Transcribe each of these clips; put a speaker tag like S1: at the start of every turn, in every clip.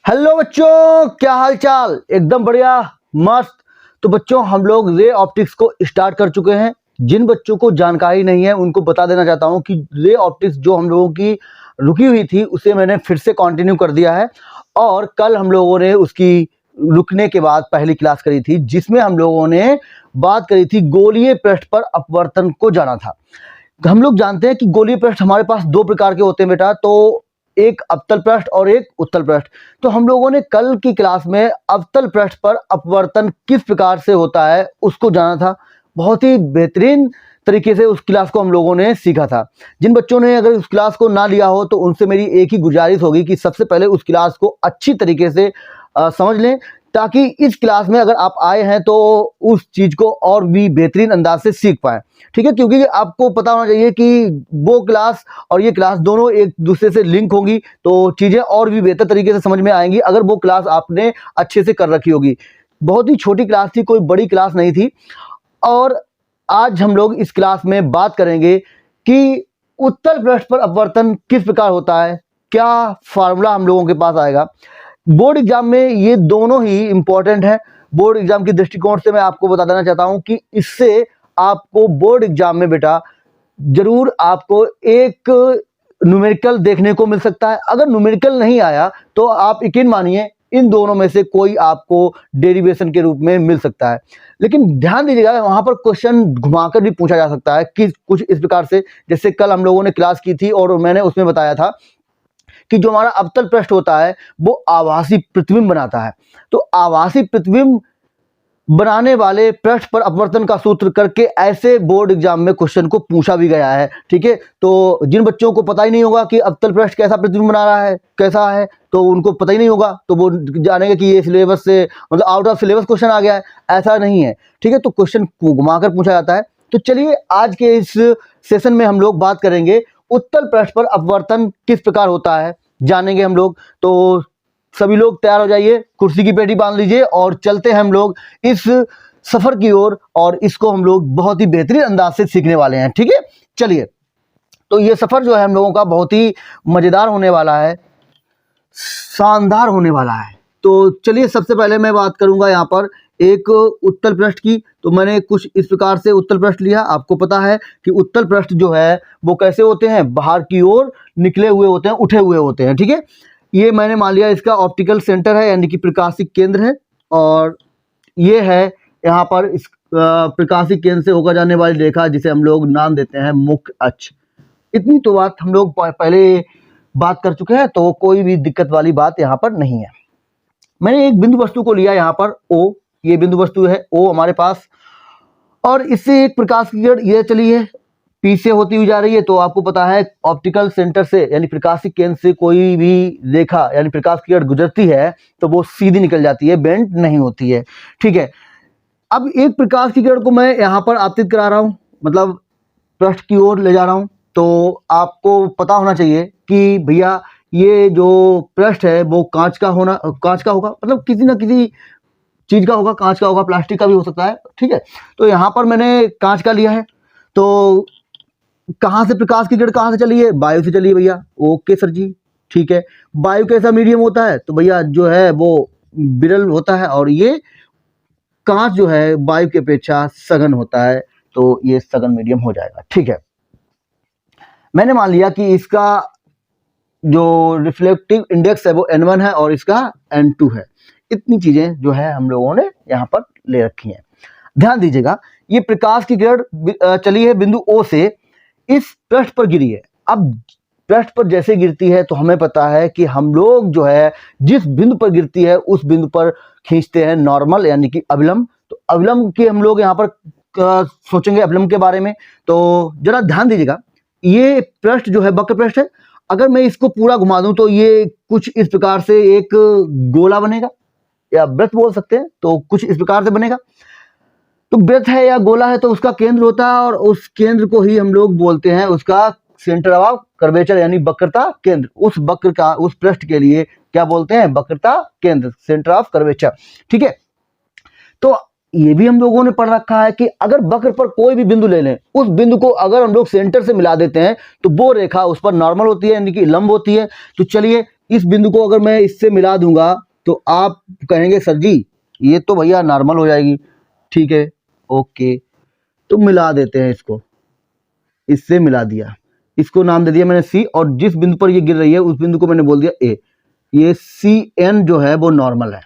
S1: Hello बच्चों, क्या हाल चाल। एकदम बढ़िया, मस्त। तो बच्चों, हम लोग रे ऑप्टिक्स को स्टार्ट कर चुके हैं। जिन बच्चों को जानकारी नहीं है उनको बता देना चाहता हूं कि रे ऑप्टिक्स जो हम लोगों की रुकी हुई थी उसे मैंने फिर से कंटिन्यू कर दिया है। और कल हम लोगों ने उसकी रुकने के बाद पहली क्लास करी थी, जिसमें हम लोगों ने बात करी थी गोलीय पृष्ठ पर अपवर्तन को जाना था। हम लोग जानते हैं कि गोलीय पृष्ठ हमारे पास दो प्रकार के होते हैं बेटा, तो एक अवतल पृष्ठ और एक उत्तल पृष्ठ। तो हम लोगों ने कल की क्लास में अवतल पृष्ठ पर अपवर्तन किस प्रकार से होता है उसको जाना था। बहुत ही बेहतरीन तरीके से उस क्लास को हम लोगों ने सीखा था। जिन बच्चों ने अगर उस क्लास को ना लिया हो तो उनसे मेरी एक ही गुजारिश होगी कि सबसे पहले उस क्लास को अच्छी तरीके से समझ लें, ताकि इस क्लास में अगर आप आए हैं तो उस चीज़ को और भी बेहतरीन अंदाज से सीख पाएँ। ठीक है, क्योंकि आपको पता होना चाहिए कि वो क्लास और ये क्लास दोनों एक दूसरे से लिंक होंगी, तो चीज़ें और भी बेहतर तरीके से समझ में आएंगी अगर वो क्लास आपने अच्छे से कर रखी होगी। बहुत ही छोटी क्लास थी, कोई बड़ी क्लास नहीं थी। और आज हम लोग इस क्लास में बात करेंगे कि उत्तल पृष्ठ पर अपवर्तन किस प्रकार होता है, क्या फार्मूला हम लोगों के पास आएगा। बोर्ड एग्जाम में ये दोनों ही इंपॉर्टेंट है। बोर्ड एग्जाम के दृष्टिकोण से मैं आपको बता देना चाहता हूं कि इससे आपको बोर्ड एग्जाम में बेटा जरूर आपको एक न्यूमेरिकल देखने को मिल सकता है। अगर न्यूमेरिकल नहीं आया तो आप यकीन मानिए इन दोनों में से कोई आपको डेरिवेशन के रूप में मिल सकता है। लेकिन ध्यान दीजिएगा, वहां पर क्वेश्चन घुमाकर भी पूछा जा सकता है कि कुछ इस प्रकार से, जैसे कल हम लोगों ने क्लास की थी और मैंने उसमें बताया था कि जो हमारा अवतल पृष्ठ होता है वो आभासी प्रतिबिंब बनाता है। तो आभासी प्रतिबिंब बनाने वाले पृष्ठ पर अपवर्तन का सूत्र करके ऐसे बोर्ड एग्जाम में क्वेश्चन को पूछा भी गया है। ठीक है, तो जिन बच्चों को पता ही नहीं होगा कि अवतल पृष्ठ कैसा प्रतिबिंब बना रहा है, कैसा है, तो उनको पता ही नहीं होगा, तो वो जानेंगे कि ये सिलेबस से मतलब आउट ऑफ सिलेबस क्वेश्चन आ गया है। ऐसा नहीं है। ठीक है, तो क्वेश्चन को घुमाकर पूछा जाता है। तो चलिए आज के इस सेशन में हम लोग बात करेंगे उत्तल पृष्ठ पर अपवर्तन किस प्रकार होता है, जानेंगे हम लोग। तो सभी लोग तैयार हो जाइए, कुर्सी की पेटी बांध लीजिए और चलते हैं हम लोग इस सफर की ओर, और इसको हम लोग बहुत ही बेहतरीन अंदाज से सीखने वाले हैं। ठीक है, चलिए। तो ये सफर जो है हम लोगों का बहुत ही मजेदार होने वाला है, शानदार होने वाला है। तो चलिए, सबसे पहले मैं बात करूंगा यहाँ पर एक उत्तल पृष्ठ की। तो मैंने कुछ इस प्रकार से उत्तल पृष्ठ लिया। आपको पता है कि उत्तल पृष्ठ जो है वो कैसे होते हैं, बाहर की ओर निकले हुए होते हैं, उठे हुए होते हैं। ठीक है, ये मैंने मान लिया इसका ऑप्टिकल सेंटर है, यानी कि प्रकाशिक केंद्र है। और ये है यहाँ पर इस प्रकाशिक केंद्र से होकर जाने वाली रेखा, जिसे हम लोग नाम देते हैं मुख्य अक्ष। इतनी तो बात हम लोग पहले बात कर चुके हैं, तो कोई भी दिक्कत वाली बात यहाँ पर नहीं है। मैंने एक बिंदु वस्तु को लिया यहाँ पर O, ये बिंदु वस्तु है O हमारे पास, और इससे एक प्रकाश की किरण ये चली है, पी से होती हुई जा रही है। तो आपको पता है ऑप्टिकल सेंटर से यानी प्रकाशिक केंद्र से कोई भी रेखा यानी प्रकाश की किरण गुजरती है तो वो सीधी निकल जाती है, बेंड नहीं होती है। ठीक है, अब एक प्रकाश की किरण को मैं यहाँ पर आपतित करा रहा हूँ, मतलब पृष्ठ की ओर ले जा रहा हूँ। तो आपको पता होना चाहिए कि भैया ये जो पृष्ठ है वो कांच का होगा, मतलब किसी ना किसी चीज का होगा, कांच का होगा, प्लास्टिक का भी हो सकता है। ठीक है, तो यहाँ पर मैंने कांच का लिया है। तो कहाँ से प्रकाश की किरण कहाँ से चली है, वायु से चली है भैया। ओके सर जी, ठीक है। वायु कैसा मीडियम होता है, तो भैया जो है वो विरल होता है, और ये कांच जो है वायु की अपेक्षा सघन होता है, तो ये सघन मीडियम हो जाएगा। ठीक है, मैंने मान लिया कि इसका जो रिफ्लेक्टिव इंडेक्स है वो N1 है और इसका N2 है। इतनी चीजें जो है हम लोगों ने यहाँ पर ले रखी हैं। ध्यान दीजिएगा, ये प्रकाश की किरण चली है बिंदु O से, इस पृष्ठ पर गिरी है। अब पृष्ठ पर जैसे गिरती है तो हमें पता है कि हम लोग जो है जिस बिंदु पर गिरती है उस बिंदु पर खींचते हैं नॉर्मल, यानी कि अविलंब। तो अविलंब के हम लोग यहाँ पर सोचेंगे अविलंब के बारे में। तो जरा ध्यान दीजिएगा, ये पृष्ठ जो है वक्र पृष्ठ है। अगर मैं इसको पूरा घुमा दूं तो ये कुछ इस प्रकार से एक गोला बनेगा, या वृत्त बोल सकते हैं, तो कुछ इस प्रकार से बनेगा। तो वृत्त है या गोला है तो उसका केंद्र होता है, और उस केंद्र को ही हम लोग बोलते हैं उसका सेंटर ऑफ कर्वेचर, यानी वक्रता केंद्र। उस वक्र का, उस पृष्ठ के लिए क्या बोलते हैं, वक्रता केंद्र, सेंटर ऑफ कर्वेचर। ठीक है, तो ये भी हम लोगों ने पढ़ रखा है कि अगर वक्र पर कोई भी बिंदु ले लें, उस बिंदु को अगर हम लोग सेंटर से मिला देते हैं तो वो रेखा उस पर नॉर्मल होती है, यानी कि लंब होती है। तो चलिए इस बिंदु को अगर मैं इससे मिला दूंगा तो आप कहेंगे सर जी ये तो भैया नॉर्मल हो जाएगी, ठीक है ओके, तो मिला देते हैं इसको, इससे मिला दिया, इसको नाम दे दिया मैंने सी, और जिस बिंदु पर ये गिर रही है उस बिंदु को मैंने बोल दिया ए। ये सी एन जो है वो नॉर्मल है,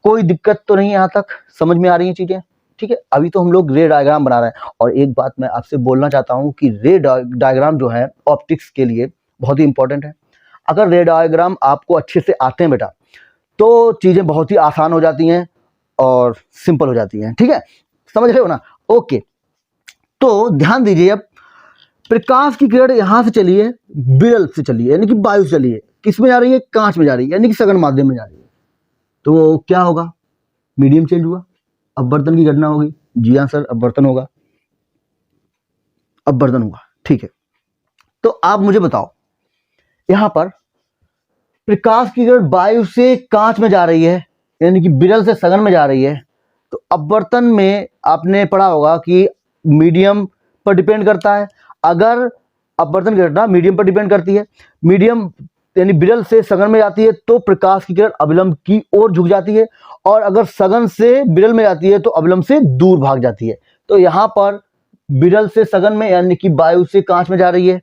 S1: कोई दिक्कत तो नहीं, यहाँ तक समझ में आ रही है चीजें, ठीक है। अभी तो हम लोग रे डायग्राम बना रहे हैं, और एक बात मैं आपसे बोलना चाहता हूँ कि रे डायग्राम जो है ऑप्टिक्स के लिए बहुत ही इंपॉर्टेंट है। अगर रे डायग्राम आपको अच्छे से आते हैं बेटा तो चीजें बहुत ही आसान हो जाती हैं और सिंपल हो जाती हैं, ठीक है, समझ रहे हो ना, ओके। तो ध्यान दीजिए, अब प्रकाश की किरण यहां से चली है, बिरल से चली है, यानी कि वायु से चली है, किस में जा रही है, कांच में जा रही है, यानी कि सघन माध्यम में जा रही है, तो क्या होगा, मीडियम चेंज हुआ, अपवर्तन की घटना होगी, जी हाँ सर अपवर्तन होगा, अपवर्तन होगा, ठीक है। तो आप मुझे बताओ, यहां पर प्रकाश की किरण वायु से कांच में जा रही है, यानी कि बिरल से सघन में जा रही है, तो अपवर्तन में आपने पढ़ा होगा कि मीडियम पर डिपेंड करता है। अगर अपवर्तन की घटना मीडियम पर डिपेंड करती है, मीडियम यानी बिरल से सघन में जाती है तो प्रकाश की किरण अविलंब की ओर झुक जाती है, और अगर सघन से बिरल में जाती है तो अविलंब से दूर भाग जाती है। तो यहाँ पर बिरल से सघन में यानी कि वायु से कांच में जा रही है,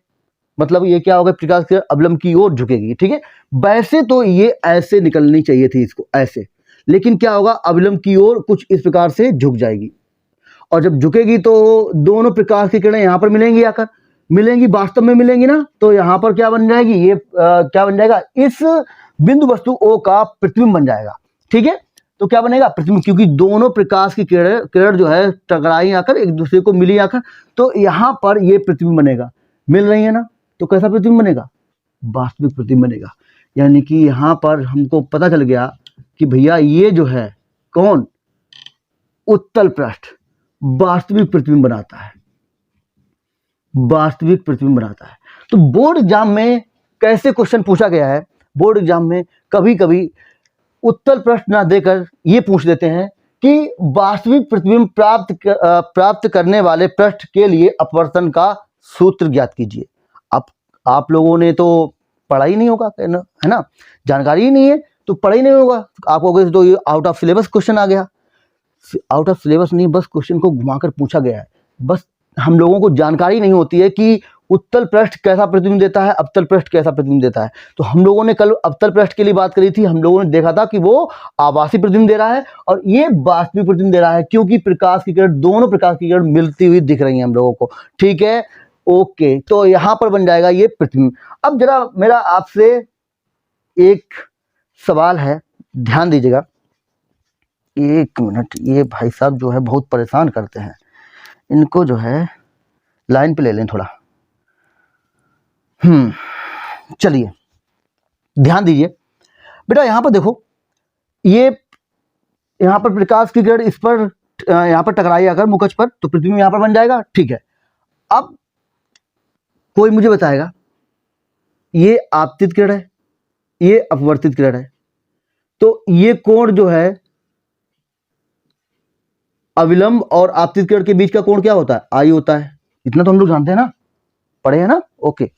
S1: मतलब ये क्या होगा, प्रकाश की किरण अविलंब की ओर झुकेगी, ठीक है। वैसे तो ये ऐसे निकलनी चाहिए थी, इसको ऐसे, लेकिन क्या होगा, अविलंब की ओर कुछ इस प्रकार से झुक जाएगी, और जब झुकेगी तो दोनों प्रकाश की किरणें यहाँ पर मिलेंगी, आकर मिलेंगी, वास्तव में मिलेंगी ना, तो यहाँ पर क्या बन जाएगी, ये क्या बन जाएगा, इस बिंदु वस्तु O का प्रतिबिंब बन जाएगा, ठीक है। तो क्या बनेगा, प्रतिबिंब, क्योंकि दोनों प्रकाश की किरण जो है टकराई आकर, एक दूसरे को मिली आकर, तो यहाँ पर ये प्रतिबिंब बनेगा, मिल रही है ना, तो कैसा प्रतिबिंब बनेगा, वास्तविक प्रतिबिंब बनेगा। यानी कि यहाँ पर हमको पता चल गया कि भैया ये जो है कौन, उत्तल पृष्ठ वास्तविक प्रतिबिंब बनाता है, वास्तविक प्रतिबिंब बनाता है। तो बोर्ड एग्जाम में कैसे क्वेश्चन पूछा गया है, बोर्ड एग्जाम में कभी कभी उत्तल पृष्ठ ना देकर ये पूछ देते हैं कि वास्तविक प्रतिबिंब प्राप्त करने वाले पृष्ठ के लिए अपवर्तन का सूत्र ज्ञात कीजिए। अब आप लोगों ने तो पढ़ा ही नहीं होगा, है ना, जानकारी ही नहीं है तो पढ़ा ही नहीं होगा, आप कहोगे तो ये आउट ऑफ सिलेबस क्वेश्चन आ गया। आउट ऑफ सिलेबस नहीं, बस क्वेश्चन को घुमाकर पूछा गया है, बस हम लोगों को जानकारी नहीं होती है कि उत्तल पृष्ठ कैसा प्रतिबिंब देता है, अवतल पृष्ठ कैसा प्रतिबिंब देता है। तो हम लोगों ने कल अवतल पृष्ठ के लिए बात करी थी, हम लोगों ने देखा था कि वो आभासी प्रतिबिंब दे रहा है और ये वास्तविक प्रतिबिंब दे रहा है, क्योंकि प्रकाश की किरण, दोनों प्रकाश की किरण मिलती हुई दिख रही है हम लोगों को, ठीक है ओके। तो यहां पर बन जाएगा ये प्रतिबिंब। अब जरा मेरा आपसे एक सवाल है, ध्यान दीजिएगा, एक मिनट, ये भाई साहब जो है बहुत परेशान करते हैं, इनको जो है लाइन पे ले लें थोड़ा। चलिए ध्यान दीजिए बेटा, यहां पर देखो, ये यहां पर प्रकाश की किरण इस पर यहां पर टकराई आकर मुखच पर, तो प्रतिबिंब यहां पर बन जाएगा, ठीक है। अब कोई मुझे बताएगा, ये आपतित किरण है, ये अपवर्तित किरण है, तो ये कोण जो है अविलंब और आपतित किरण के बीच का कोण क्या होता है, आई होता है, इतना तो हम लोग जानते हैं ना, पढ़े हैं ना, ओके।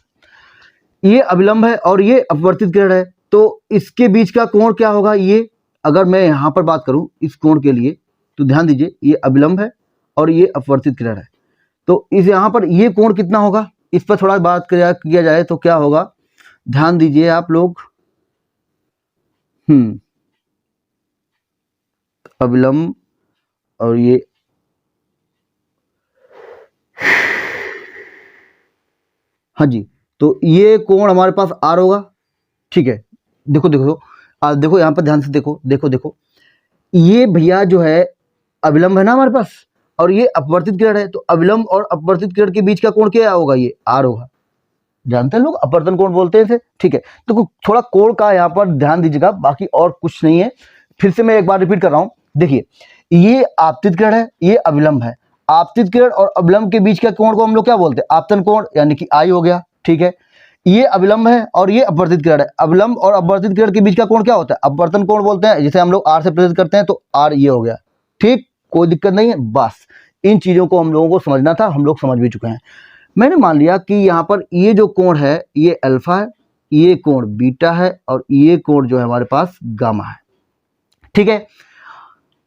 S1: ये अविलंब है और ये अपवर्तित किरण है, तो इसके बीच का कोण क्या होगा, ये अगर मैं यहां पर बात करूं इस कोण के लिए, तो ध्यान दीजिए ये अविलंब है और ये अपवर्तित किरण है, तो इस यहां पर ये कोण कितना होगा, इस पर थोड़ा बात किया जाए तो क्या होगा, ध्यान दीजिए आप लोग, अविलंब और ये हाँ जी, तो ये कोण हमारे पास आर होगा, ठीक है। देखो देखो देखो यहाँ पर ध्यान से देखो, देखो देखो, ये भैया जो है अविलंब है ना हमारे पास, और ये अपवर्तित किरण है, तो अविलंब और अपवर्तित किरण के बीच का कोण क्या होगा, ये आर होगा, जानते हैं लोग, अपवर्तन कोण बोलते हैं इसे, ठीक है। तो थोड़ा कोण का यहाँ पर ध्यान दीजिएगा, बाकी और कुछ नहीं है। फिर से मैं एक बार रिपीट कर रहा हूँ, देखिए ये आपतित किरण है, ये अविलंब है, आपतित किरण और अविलंब के बीच का कोण को हम लोग क्या बोलते हैं, आपतन कोण, यानी कि आई हो गया, ठीक है। ये अविलंब है और ये अपवर्तित किरण है, अविलंब और अपवर्तित किरण के बीच का कोण क्या होता है, अपवर्तन कोण बोलते हैं, जिसे हम लोग आर से प्रेरित करते हैं, तो आर ये हो गया, ठीक, कोई दिक्कत नहीं है। बस इन चीजों को हम लोगों को समझना था, हम लोग समझ भी चुके हैं। मैंने मान लिया कि यहाँ पर ये जो कोण है ये अल्फा है ये कोण बीटा है और ये कोण जो है हमारे पास गामा है। ठीक है,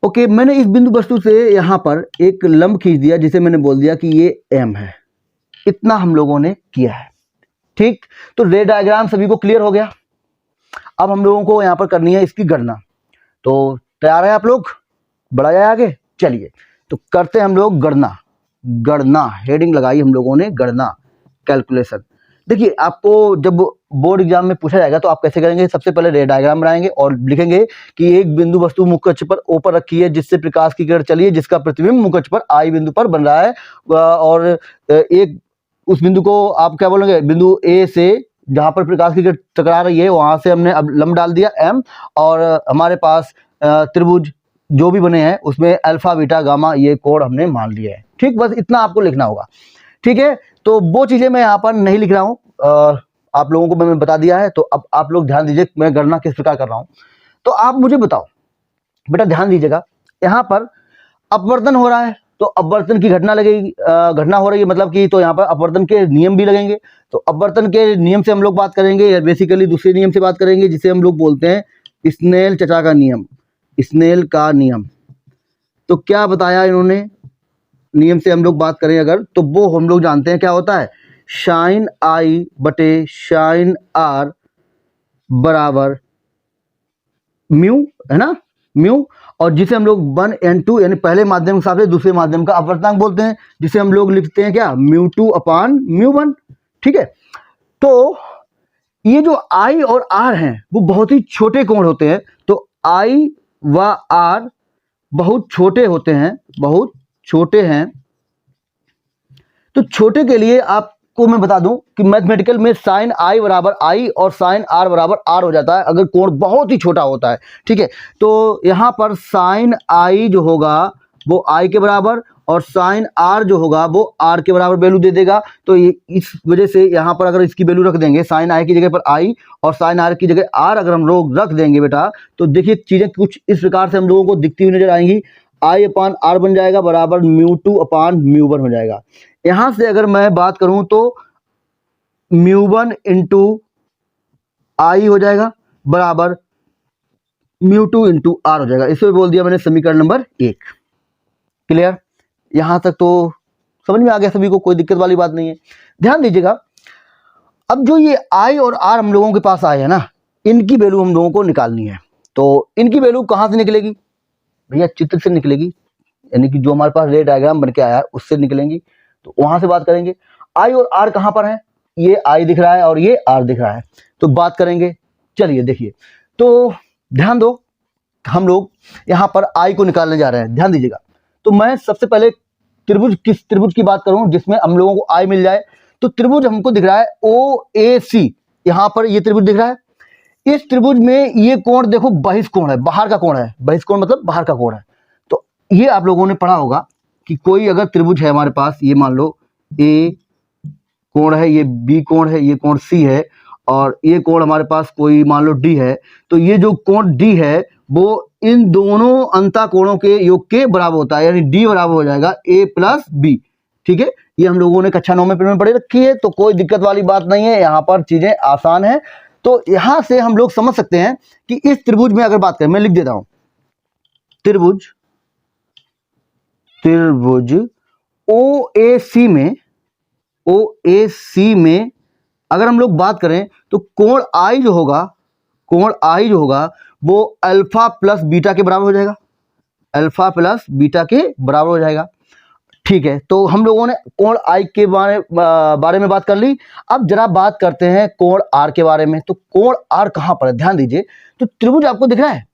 S1: ओके। मैंने इस बिंदु वस्तु से यहाँ पर एक लंब खींच दिया जिसे मैंने बोल दिया कि ये m है। इतना हम लोगों ने किया है। ठीक, तो रे डायग्राम सभी को क्लियर हो गया। अब हम लोगों को यहाँ पर करनी है इसकी गणना। तो तैयार है आप लोग, बढ़ा जाए आगे, चलिए तो करते हैं हम लोग गणना। गणना हेडिंग लगाई हम लोगों ने, गणना कैलकुलेशन। देखिए, आपको जब बोर्ड एग्जाम में पूछा जाएगा तो आप कैसे करेंगे, सबसे पहले रे डायग्राम बनाएंगे और लिखेंगे कि एक बिंदु वस्तु मुख्य अक्ष पर O पर रखी है जिससे प्रकाश की किरण चली है, जिसका प्रतिबिंब मुख्य अक्ष पर I बिंदु पर बन रहा है। और एक उस बिंदु को आप क्या बोलेंगे, बिंदु A से जहां पर प्रकाश की किरण टकरा रही है वहां से हमने अब लंब डाल दिया m, और हमारे पास त्रिभुज जो भी बने हैं उसमें अल्फा बीटा गामा ये कोण हमने मान लिया है। ठीक, बस इतना आपको लिखना होगा। ठीक है, तो वो चीजें मैं यहाँ पर नहीं लिख रहा हूँ, आप लोगों को मैंने बता दिया है। तो अब आप लोग ध्यान दीजिए मैं गणना किस प्रकार कर रहा हूँ। तो आप मुझे बताओ बेटा, ध्यान दीजिएगा, यहाँ पर अपवर्तन हो रहा है तो अपवर्तन की घटना लगेगी, घटना हो रही है मतलब कि, तो यहाँ पर अपवर्तन के नियम भी लगेंगे। तो अपवर्तन के नियम से हम लोग बात करेंगे, बेसिकली दूसरे नियम से बात करेंगे जिसे हम लोग बोलते हैं स्नेल चचा का नियम, स्नेल का नियम। तो क्या बताया इन्होंने, नियम से हम लोग बात करें अगर, तो वो हम लोग जानते हैं क्या होता है, साइन आई बटे साइन आर बराबर म्यू, है ना, म्यू। और जिसे हम लोग 1n2 यानी पहले माध्यम के हिसाब से दूसरे माध्यम का अपवर्तनांक बोलते हैं, जिसे हम लोग लिखते हैं क्या, μ2 अपान μ1। ठीक है, तो ये जो I और R हैं वो बहुत ही छोटे कोण होते हैं। तो I व R बहुत छोटे होते हैं, बहुत छोटे हैं। तो छोटे के लिए आपको मैं बता दूं कि मैथमेटिकल में साइन आई बराबर आई और साइन आर बराबर आर हो जाता है अगर कोण बहुत ही छोटा होता है। ठीक है, तो यहाँ पर साइन आई जो होगा वो आई के बराबर और साइन आर जो होगा वो आर के बराबर वैल्यू दे देगा। तो ये इस वजह से यहाँ पर अगर इसकी वैल्यू रख देंगे, साइन आई की जगह पर आई और साइन आर की जगह आर अगर हम लोग रख देंगे बेटा, तो देखिए चीजें कुछ इस प्रकार से हम लोगों को दिखती हुई नजर आएंगी। आई अपान आर बन जाएगा बराबर μ2 अपान μ1 हो जाएगा। यहां से अगर मैं बात करूं तो μ1 इंटू आई हो जाएगा बराबर μ2 इंटू आर हो जाएगा। इसे बोल दिया मैंने समीकरण नंबर 1। क्लियर, यहां तक तो समझ में आ गया सभी को, कोई दिक्कत वाली बात नहीं है। ध्यान दीजिएगा, अब जो ये आई और आर हम लोगों के पास आए हैं ना, इनकी वैल्यू हम लोगों को निकालनी है। तो इनकी वैल्यू कहां से निकलेगी भैया, चित्र से निकलेगी, यानी कि जो हमारे पास रे डायग्राम बन के आया है उससे निकलेंगी। तो वहां से बात करेंगे। आई और आर कहां पर है, ये आई दिख रहा है और ये आर दिख रहा है, तो बात करेंगे। चलिए देखिए, तो ध्यान दो, हम लोग यहां पर आई को निकालने जा रहे हैं, ध्यान दीजिएगा। तो मैं सबसे पहले त्रिभुज, किस त्रिभुज की बात करूं जिसमें हम लोगों को आई मिल जाए। तो त्रिभुज हमको दिख रहा है ओ ए सी, यहां पर ये त्रिभुज दिख रहा है। इस त्रिभुज में ये कोण देखो बहिष्कोण है, बाहर का कोण है, बहिष्कोण मतलब बाहर का कोण है। तो ये आप लोगों ने पढ़ा होगा कि कोई अगर त्रिभुज है हमारे पास, ये मान लो ए कोण है, ये बी कोण है, ये कोण सी है और ये कोण हमारे पास कोई मान लो डी है। तो ये जो कोण डी है वो इन दोनों अंता कोणों के योग के बराबर होता है, यानी डी बराबर हो जाएगा ए प्लस बी। ठीक है, ये हम लोगों ने कक्षा 9 में पढ़े रखी है, तो कोई दिक्कत वाली बात नहीं है, यहाँ पर चीजें आसान है। तो यहां से हम लोग समझ सकते हैं कि इस त्रिभुज में अगर बात करें, मैं लिख देता हूं त्रिभुज, त्रिभुज ओ ए सी में, ओ ए सी में अगर हम लोग बात करें तो कोण आई जो होगा, कोण आई जो होगा वो अल्फा प्लस बीटा के बराबर हो जाएगा, अल्फा प्लस बीटा के बराबर हो जाएगा। ठीक है, तो हम लोगों ने कोण आई के बारे में बात कर ली। अब जरा बात करते हैं कोण आर के बारे में। तो कोण आर कहां पर है, ध्यान दीजिए। तो त्रिभुज आपको दिख रहा है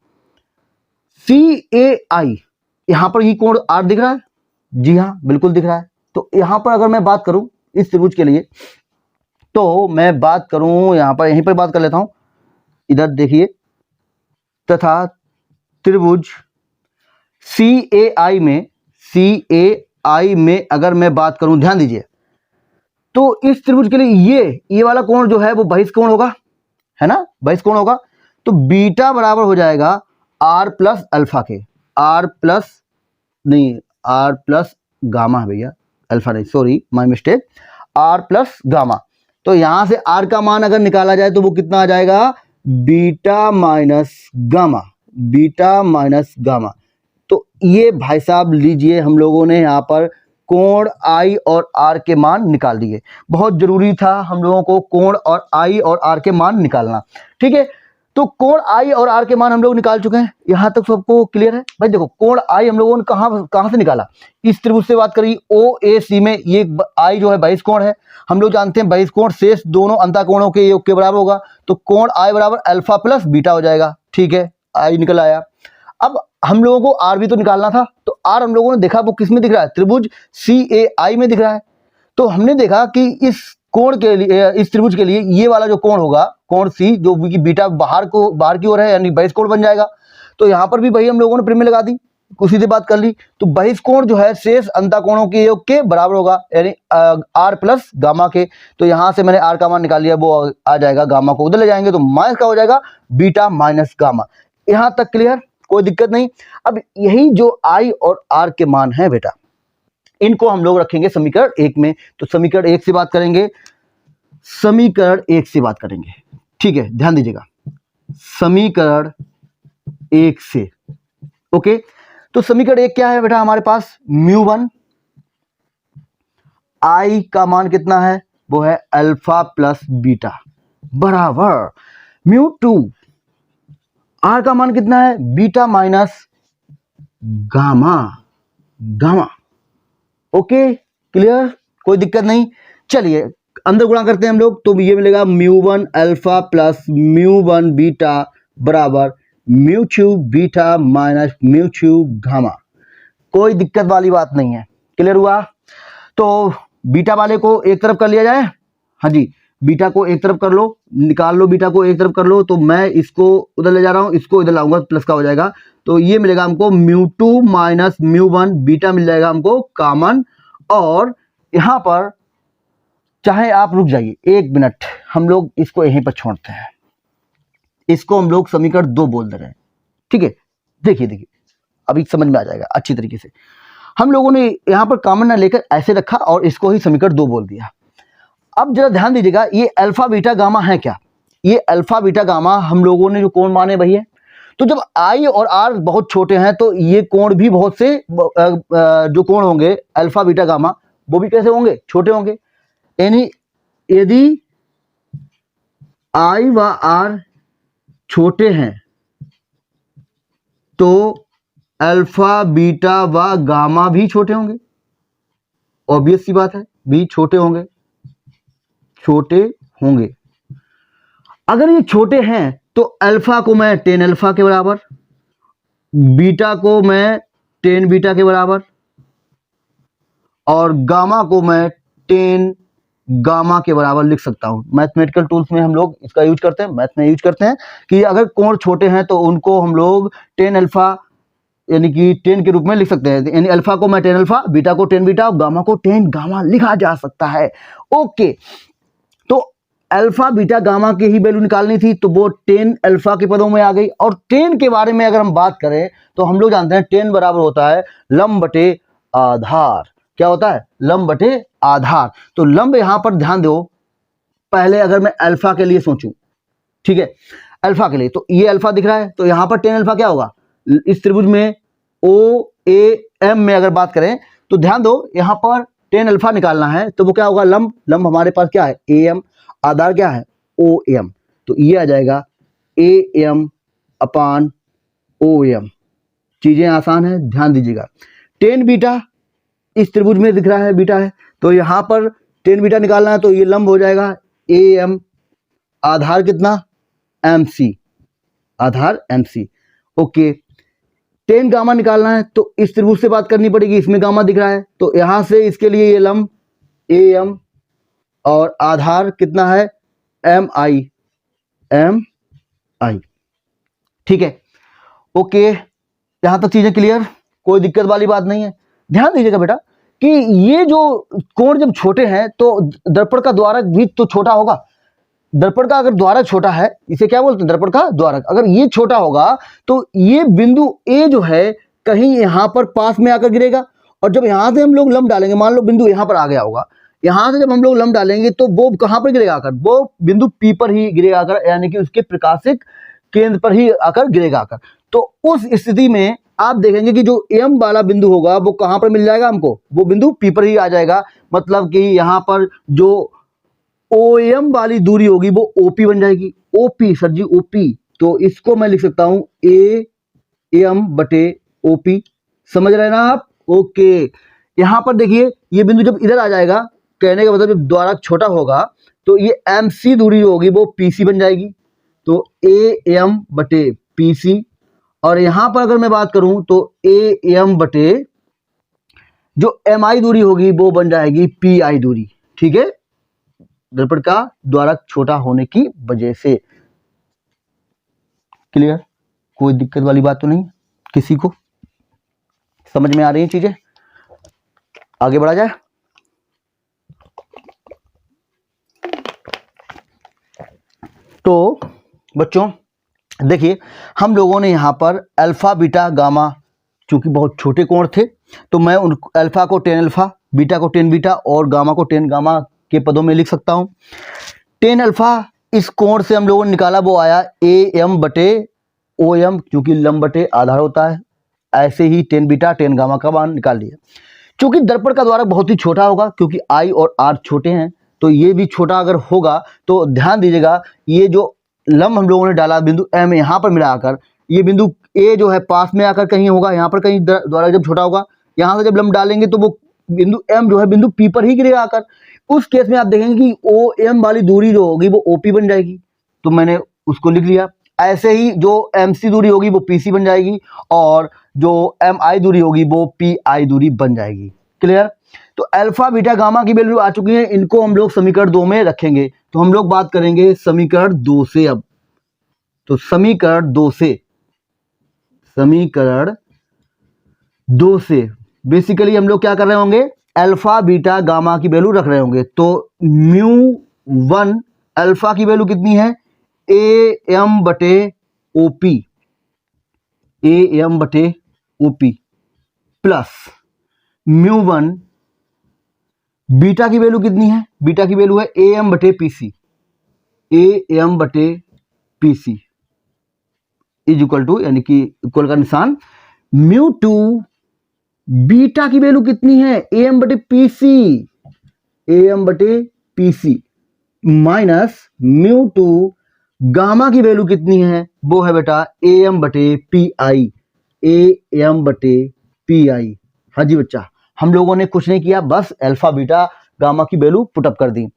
S1: सी ए आई, यहां पर ये कोण आर दिख रहा है, जी हाँ बिल्कुल दिख रहा है। तो यहां पर अगर मैं बात करूं इस त्रिभुज के लिए, तो मैं बात करूं यहां पर, यहीं पर बात कर लेता हूं, इधर देखिए, तथा त्रिभुज सी ए आई में, सी ए आई में अगर मैं बात करूं, ध्यान दीजिए, तो इस त्रिभुज के लिए ये वाला कोण जो है वो बहिष्कोण होगा, है ना, बहिष्कोण होगा। तो बीटा बराबर हो जाएगा आर प्लस अल्फा के, आर प्लस नहीं, आर प्लस गामा है भैया, अल्फा नहीं, sorry my mistake, R plus gamma. तो यहां से आर का मान अगर निकाला जाए तो वो कितना आ जाएगा, beta minus gamma, beta minus gamma. तो ये भाई साहब लीजिए, हम लोगों ने यहाँ पर कोण आई और आर के मान निकाल दिए। बहुत जरूरी था हम लोगों को कोण और आई और आर के मान निकालना। ठीक है, तो कोण आई और आर के मान हम लोग निकाल चुके हैं। यहां तक सबको क्लियर है भाई? देखो कोण आई हम लोगों ने कहां से निकाला, इस त्रिभुज से बात करी ओ ए सी में, ये आई जो है 22 कोण है। हम लोग जानते हैं 22 कोण शेष दोनों अंतःकोणों के योग के बराबर होगा, तो कोण आई बराबर अल्फा प्लस बीटा हो जाएगा। ठीक है, आई निकल आया। अब हम लोगों को आर भी तो निकालना था, तो आर हम लोगों ने देखा वो किस में दिख रहा है, त्रिभुज सी ए आई में दिख रहा है। तो हमने देखा कि इस कोण के लिए, इस त्रिभुज के लिए ये वाला जो कोण होगा, कोण सी, जो कि बीटा बाहर की ओर है, यानी 22 कोण बन जाएगा। तो यहाँ पर भी वही हम लोगों ने प्रिम्य लगा दी, उसी से बात कर ली। तो 22 कोण जो है शेष अंतःकोणों के योग के बराबर होगा, यानी आर प्लस गामा के। तो यहाँ से मैंने आर का मान निकाल लिया, वो आ जाएगा, गामा को उधर ले जाएंगे तो माइनस का हो जाएगा, बीटा माइनस गामा। यहाँ तक क्लियर, कोई दिक्कत नहीं। अब यही जो आई और आर के मान है बेटा, इनको हम लोग रखेंगे समीकरण 1 में। तो समीकरण 1 से बात करेंगे, समीकरण 1 से बात करेंगे। ठीक है, ध्यान दीजिएगा, समीकरण 1 से। ओके, तो समीकरण 1 क्या है बेटा हमारे पास, म्यू1, आई का मान कितना है, वो है अल्फा प्लस बीटा, बराबर म्यू2, आर का मान कितना है, beta minus gamma, gamma. Okay clear, कोई दिक्कत नहीं। चलिए अंदर गुणा करते हैं हम लोग, तो ये मिलेगा म्यू1 अल्फा प्लस म्यू1 बीटा बराबर म्यू2 बीटा माइनस म्यू2 गामा। कोई दिक्कत वाली बात नहीं है, क्लियर हुआ? तो बीटा वाले को एक तरफ कर लिया जाए, हाँ जी, बीटा को एक तरफ कर लो, निकाल लो, बीटा को एक तरफ कर लो। तो मैं इसको उधर ले जा रहा हूं, इसको इधर लाऊंगा, प्लस का हो जाएगा। तो ये मिलेगा हमको म्यू2 माइनस म्यू1 बीटा मिल जाएगा हमको कॉमन। और यहां पर चाहे आप रुक जाइए 1 मिनट, हम लोग इसको यहीं पर छोड़ते हैं, इसको हम लोग समीकरण 2 बोल दे रहे हैं। ठीक है, देखिए अभी समझ में आ जाएगा अच्छी तरीके से। हम लोगों ने यहां पर कॉमन ना लेकर ऐसे रखा और इसको ही समीकरण 2 बोल दिया। अब जरा ध्यान दीजिएगा, ये अल्फा बीटा गामा है क्या, ये अल्फा बीटा गामा हम लोगों ने जो कोण माने वही है। तो जब आई और आर बहुत छोटे हैं तो ये कोण भी बहुत से जो कोण होंगे अल्फा बीटा गामा, वो भी कैसे होंगे, छोटे होंगे। यानी यदि आई व आर छोटे हैं तो अल्फा बीटा व गामा भी छोटे होंगे, ऑब्वियस सी बात है, भी छोटे होंगे, छोटे होंगे। अगर ये छोटे हैं तो अल्फा को मैं 10 अल्फा के बराबर, बीटा को मैं 10 बीटा के बराबर, और गामा को मैं 10 गामा के बराबर लिख सकता हूं। मैथमेटिकल टूल्स में हम लोग इसका यूज करते हैं, मैथ में यूज करते हैं कि अगर कोण छोटे हैं तो उनको हम लोग 10 अल्फा यानी कि 10 के रूप में लिख सकते हैं। यानी अल्फा को मैं 10 अल्फा, बीटा को 10 बीटा, गामा को 10 गामा लिखा जा सकता है। ओके, तो अल्फा बीटा गामा की ही वैल्यू निकालनी थी, तो वो 10 अल्फा के पदों में आ गई। और 10 के बारे में अगर हम बात करें तो हम लोग जानते हैं 10 बराबर होता है लंब बटे आधार। क्या होता है, लंब बटे आधार। तो लंब यहां पर ध्यान दो, पहले अगर मैं अल्फा के लिए सोचूं, ठीक है, अल्फा के लिए, तो ये अल्फा दिख रहा है, तो यहां पर 10 अल्फा क्या होगा, इस त्रिभुज में ओ ए एम में अगर बात करें तो ध्यान दो, यहां पर 10 अल्फा निकालना है, तो वो क्या होगा, लंब, लंब हमारे पास क्या है, ए एम, आधार क्या है, ओ एम। तो ये आ जाएगा A M upon O M. चीजें आसान है, ध्यान दीजिएगा। 10 बीटा इस त्रिभुज में दिख रहा है, बीटा है, तो यहां पर 10 बीटा निकालना है, तो ये लंब हो जाएगा ए एम, आधार कितना, एम सी, आधार एम सी। ओके, 10 गामा निकालना है, तो इस त्रिभुज से बात करनी पड़ेगी, इसमें गामा दिख रहा है, तो यहां से इसके लिए ये लंब ए एम और आधार कितना है, एम आई, एम आई। ठीक है, ओके, यहां तक चीजें क्लियर, कोई दिक्कत वाली बात नहीं है। ध्यान दीजिएगा बेटा कि ये जो कोण जब छोटे हैं तो दर्पण का द्वारक भी तो छोटा होगा। दर्पण का अगर द्वारक छोटा है, इसे क्या बोलते हैं, दर्पण का द्वारक, अगर ये छोटा होगा तो ये बिंदु ए जो है कहीं यहां पर पास में आकर गिरेगा, और जब यहां से हम लोग लंब डालेंगे, मान लो बिंदु यहां पर आ गया होगा, यहाँ से जब हम लोग लम्ब डालेंगे तो वो कहाँ पर गिरेगा आकर, वो बिंदु P पर ही गिरेगा आकर, यानी कि उसके प्रकाशिक केंद्र पर ही आकर गिरेगा आकर। तो उस स्थिति में आप देखेंगे कि जो M वाला बिंदु होगा वो कहाँ पर मिल जाएगा हमको, वो बिंदु P पर ही आ जाएगा। मतलब कि यहाँ पर जो OM वाली दूरी होगी वो OP बन जाएगी। OP सर जी OP, तो इसको मैं लिख सकता हूँ AM बटे OP। समझ रहे हैं ना आप? ओके, यहाँ पर देखिए ये बिंदु जब इधर आ जाएगा, कहने का मतलब जब द्वारक छोटा होगा तो ये MC दूरी होगी वो PC बन जाएगी। तो AM बटे PC, और यहाँ पर अगर मैं बात करूं तो AM बटे जो MI दूरी होगी वो बन जाएगी PI दूरी। ठीक है, दर्पण का द्वारक छोटा होने की वजह से। क्लियर? कोई दिक्कत वाली बात तो नहीं किसी को? समझ में आ रही है चीजें? आगे बढ़ा जाए। तो बच्चों देखिए, हम लोगों ने यहाँ पर अल्फा बीटा गामा, चूंकि बहुत छोटे कोण थे तो मैं उन अल्फा को टेन अल्फा, बीटा को टेन बीटा और गामा को टेन गामा के पदों में लिख सकता हूँ। टेन अल्फा इस कोण से हम लोगों ने निकाला, वो आया AM बटे OM, क्योंकि लंब बटे आधार होता है। ऐसे ही टेन बीटा टेन गामा का मान निकाल लिया। चूंकि दर्पण का द्वारक बहुत ही छोटा होगा, क्योंकि I और R छोटे हैं, तो ये भी छोटा अगर होगा तो ध्यान दीजिएगा, ये जो लंब हम लोगों ने डाला बिंदु M यहाँ पर मिला आकर, ये बिंदु A जो है पास में आकर कहीं होगा, यहाँ पर कहीं द्वारक जब छोटा होगा, यहाँ से जब लंब डालेंगे तो वो बिंदु M जो है बिंदु P पर ही गिरेगा आकर। उस केस में आप देखेंगे कि OM वाली दूरी जो होगी वो OP बन जाएगी, तो मैंने उसको लिख लिया। ऐसे ही जो MC दूरी होगी वो PC बन जाएगी, और जो MI दूरी होगी वो PI दूरी बन जाएगी। क्लियर? तो अल्फा बीटा गामा की वैल्यू आ चुकी है, इनको हम लोग समीकरण 2 में रखेंगे। तो हम लोग बात करेंगे समीकरण 2 से अब। तो समीकरण 2 से बेसिकली हम लोग क्या कर रहे होंगे, अल्फा बीटा गामा की वैल्यू रख रहे होंगे। तो μ1 अल्फा की वैल्यू कितनी है, AM बटे OP, AM बटे OP प्लस μ1 बीटा की वैल्यू कितनी है, बीटा की वैल्यू है AM बटे PC, AM बटे PC इज इक्वल टू, यानी कि इक्वल का निशान, μ2 बीटा की वैल्यू कितनी है, AM बटे PC, AM बटे PC माइनस μ2 गामा की वैल्यू कितनी है, वो है बेटा AM बटे PI, AM बटे PI। हाँ जी बच्चा, हम लोगों ने कुछ नहीं किया, बस अल्फा बीटा गामा की वैल्यू पुटअप कर दी।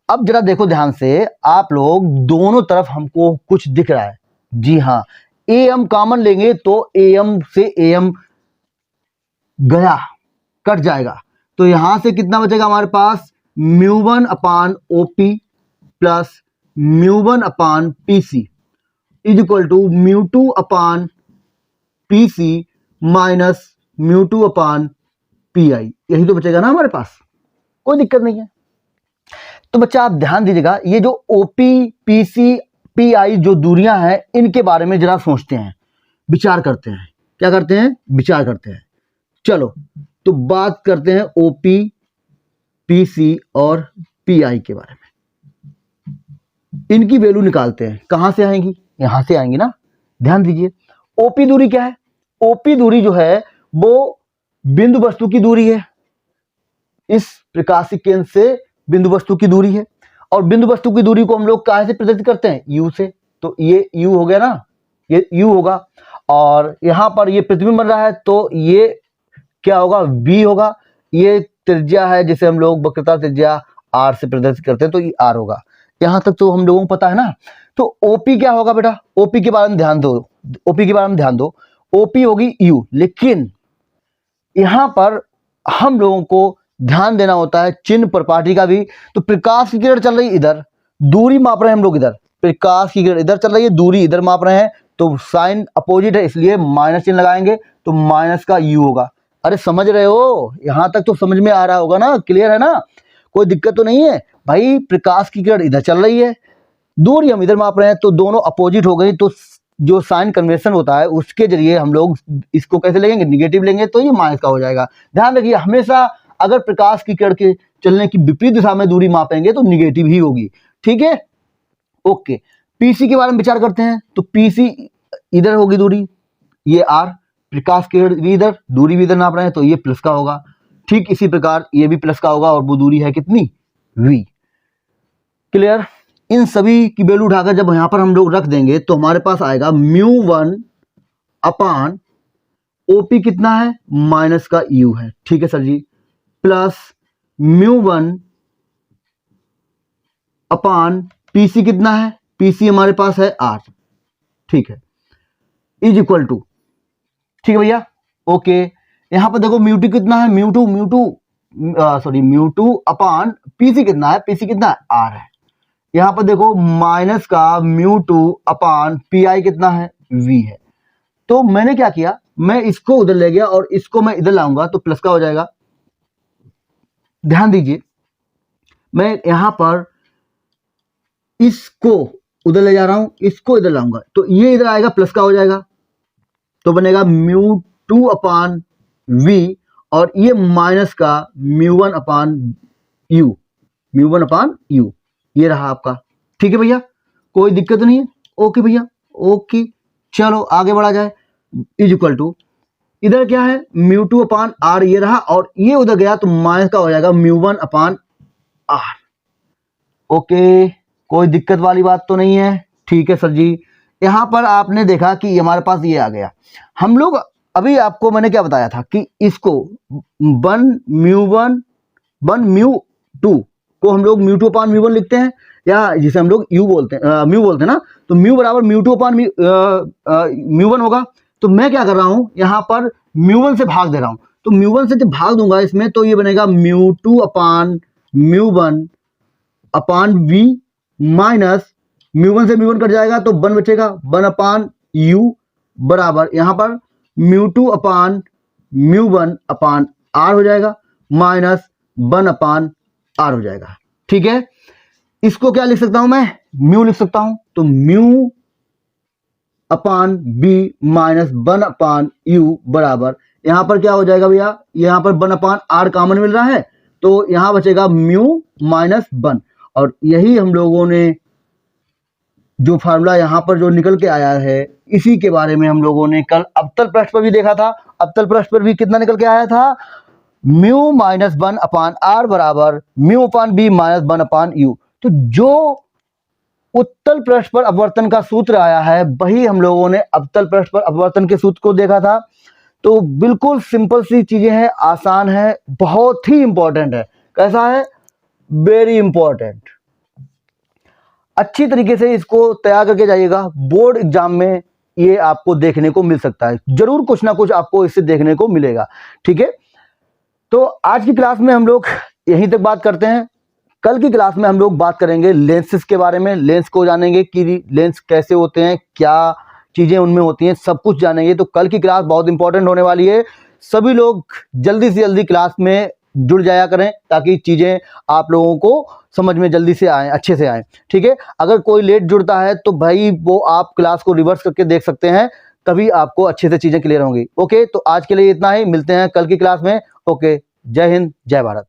S1: अब जरा देखो ध्यान से, आप लोग दोनों तरफ हमको कुछ दिख रहा है। जी हाँ, AM कॉमन लेंगे तो AM से AM गया, कट जाएगा, तो यहां से कितना बचेगा हमारे पास, μ1 upon OP plus μ1 upon PC is equal to μ2 upon PC minus μ2 upon PI। यही तो बचेगा ना हमारे पास, कोई दिक्कत नहीं है। तो बच्चा आप ध्यान दीजिएगा, ये जो OP PC PI जो दूरियां हैं, इनके बारे में जरा सोचते हैं, विचार करते हैं। क्या करते हैं? विचार करते हैं। चलो तो बात करते हैं OP PC और PI के बारे में। इनकी वैल्यू निकालते हैं। कहां से आएंगी? यहां से आएंगी ना। ध्यान दीजिए, OP दूरी क्या है? OP दूरी जो है वो बिंदु वस्तु की दूरी है, इस प्रकाशिक केंद्र से बिंदु वस्तु की दूरी है, और बिंदु वस्तु की दूरी को हम लोग कहां से प्रदर्शित करते हैं? U से। तो ये U हो गया ना, ये U होगा, और यहां पर ये प्रतिबिंब बन रहा है, तो ये क्या होगा? V होगा। ये त्रिज्या है जिसे हम लोग वक्रता त्रिज्या R से प्रदर्शित करते हैं, तो ये R होगा। यहां तक तो हम लोगों को पता है ना। तो OP क्या होगा बेटा? OP के बारे में ध्यान दो, OP के बारे में ध्यान दो। OP होगी U, लेकिन यहां पर हम लोगों को ध्यान देना होता है चिन्ह प्रपाटी का भी। तो प्रकाश की किरण चल रही इधर, दूरी माप रहे हैं हम लोग इधर, प्रकाश की किरण इधर चल रही है, दूरी इधर माप रहे हैं, तो साइन अपोजिट है, इसलिए माइनस चिन्ह लगाएंगे, तो माइनस का U होगा। अरे समझ रहे हो? यहां तक तो समझ में आ रहा होगा ना, क्लियर है ना, कोई दिक्कत तो नहीं है भाई। प्रकाश की किरण इधर चल रही है, दूरी हम इधर माप रहे हैं, तो दोनों अपोजिट हो गई, तो जो साइन कन्वेंशन होता है उसके जरिए हम लोग इसको कैसे लेंगे? निगेटिव लेंगे, तो ये माइनस का हो जाएगा। ध्यान रखिए, हमेशा अगर प्रकाश की किरण के चलने की विपरीत दिशा में दूरी मापेंगे तो निगेटिव ही होगी। ठीक है, ओके। पीसी के बारे में विचार करते हैं। तो पीसी इधर होगी दूरी, ये आर, प्रकाश किरण भी इधर, दूरी भी इधर नाप रहे हैं तो ये प्लस का होगा। ठीक इसी प्रकार ये भी प्लस का होगा और वो दूरी है कितनी, वी। क्लियर। इन सभी की वैल्यू उठाकर जब यहां पर हम लोग रख देंगे तो हमारे पास आएगा μ1 अपान ओपी कितना है, माइनस का यू है, ठीक है सर जी, प्लस μ1 अपान पीसी कितना है, पीसी हमारे पास है आर, ठीक है, इज इक्वल टू, ठीक है भैया, ओके। यहां पर देखो μ2 कितना है, μ2 अपान पीसी कितना है, पीसी कितना है, आर है। यहां पर देखो माइनस का μ2 अपान पी कितना है, वी है। तो मैंने क्या किया, मैं इसको उधर ले गया और इसको मैं इधर लाऊंगा तो प्लस का हो जाएगा। ध्यान दीजिए, मैं यहां पर इसको उधर ले जा रहा हूं, इसको इधर लाऊंगा तो ये इधर आएगा, प्लस का हो जाएगा, तो बनेगा μ2 अपान वी और ये माइनस का μ1 अपान यू, μ1 अपान यू, ये रहा आपका। ठीक है भैया, कोई दिक्कत नहीं है, ओके भैया, ओके। चलो आगे बढ़ा जाए। इज इक्वल टू, इधर क्या है, μ2 अपान आर ये रहा और ये उधर गया तो माइनस का हो जाएगा μ1 अपान आर। ओके, कोई दिक्कत वाली बात तो नहीं है, ठीक है सर जी। यहां पर आपने देखा कि हमारे पास ये आ गया। हम लोग अभी आपको मैंने क्या बताया था कि इसको 1 μ2 को हम लोग μ2 अपान μ1 लिखते हैं, या जिसे हम लोग म्यू बोलते हैं ना, तो म्यू बराबर μ2 अपान μ1 होगा। तो मैं क्या कर रहा हूं, यहां पर μ1 से भाग दे रहा हूं, तो μ1 से जब भाग दूंगा इसमें तो ये बनेगा μ2 अपान μ1 अपान वी माइनस μ1 से μ1 कट जाएगा तो 1 बचेगा, 1 अपान यू बराबर यहां पर μ2 अपान μ1 अपान आर हो जाएगा माइनस 1 अपान आर हो जाएगा। ठीक है, इसको क्या लिख सकता हूं मैं, म्यू लिख सकता हूं, तो mu upon B minus 1 upon U बराबर यहां पर क्या हो जाएगा भैया, यहां पर 1 अपान आर कॉमन मिल रहा है तो यहां बचेगा म्यू माइनस 1। और यही हम लोगों ने जो फार्मूला यहां पर जो निकल के आया है, इसी के बारे में हम लोगों ने कल अवतल पृष्ठ पर भी देखा था। अवतल पृष्ठ पर भी कितना निकल के आया था, म्यू माइनस 1 अपान आर बराबर mu upon B minus 1 upon U. तो जो उत्तल पृष्ठ पर अपवर्तन का सूत्र आया है वही हम लोगों ने अवतल पृष्ठ पर अपवर्तन के सूत्र को देखा था। तो बिल्कुल सिंपल सी चीजें हैं, आसान है, बहुत ही इंपॉर्टेंट है। कैसा है, वेरी इंपॉर्टेंट। अच्छी तरीके से इसको तैयार करके जाइएगा, बोर्ड एग्जाम में ये आपको देखने को मिल सकता है, जरूर कुछ ना कुछ आपको इससे देखने को मिलेगा। ठीक है, तो आज की क्लास में हम लोग यहीं तक बात करते हैं। कल की क्लास में हम लोग बात करेंगे लेंसेस के बारे में, लेंस को जानेंगे कि लेंस कैसे होते हैं, क्या चीजें उनमें होती हैं, सब कुछ जानेंगे। तो कल की क्लास बहुत इंपॉर्टेंट होने वाली है, सभी लोग जल्दी से जल्दी क्लास में जुड़ जाया करें ताकि चीजें आप लोगों को समझ में जल्दी से आए, अच्छे से आए। ठीक है, अगर कोई लेट जुड़ता है तो भाई वो आप क्लास को रिवर्स करके देख सकते हैं, तभी आपको अच्छे से चीजें क्लियर होंगी। ओके, तो आज के लिए इतना ही, मिलते हैं कल की क्लास में। ओके, जय हिंद, जय भारत।